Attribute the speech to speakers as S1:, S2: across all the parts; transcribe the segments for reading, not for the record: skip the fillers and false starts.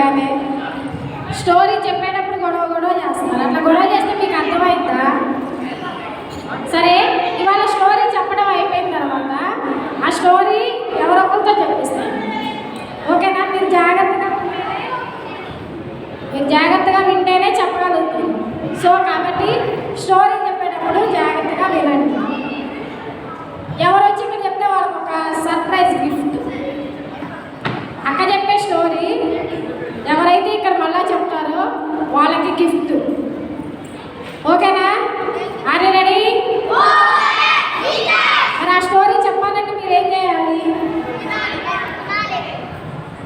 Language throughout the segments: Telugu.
S1: బాగానే. స్టోరీ చెప్పేటప్పుడు గొడవ చేస్తున్నారు. అట్లా గొడవ చేస్తే మీకు అర్థమైందా? సరే, ఇవాళ స్టోరీ చెప్పడం అయిపోయిన తర్వాత ఆ స్టోరీ ఎవరొకరితో చెప్పిస్తారు. ఓకేనా? మీరు జాగ్రత్తగా వింటేనే చెప్పగలుగుతారు. సో కాబట్టి స్టోరీ చెప్పేటప్పుడు జాగ్రత్తగా వినండి. ఎవరు వచ్చి ఇక్కడ చెప్తే వాళ్ళకి ఒక సర్ప్రైజ్ గిఫ్ట్. అక్క చెప్పే స్టోరీ ఎవరైతే ఇక్కడ మళ్ళా చెప్తారో వాళ్ళకి గిఫ్ట్. ఓకేనా? Are you ready? మరి ఆ స్టోరీ చెప్పాలంటే మీరు ఏం చేయాలి?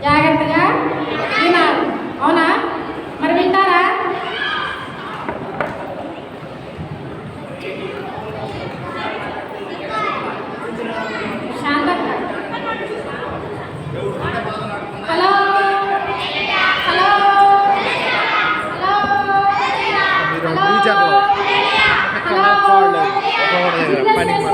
S1: జాగ్రత్తగా వినాలి. అవునా? మరి వింటారా? శాంతక్క. Hello hello hello hello hello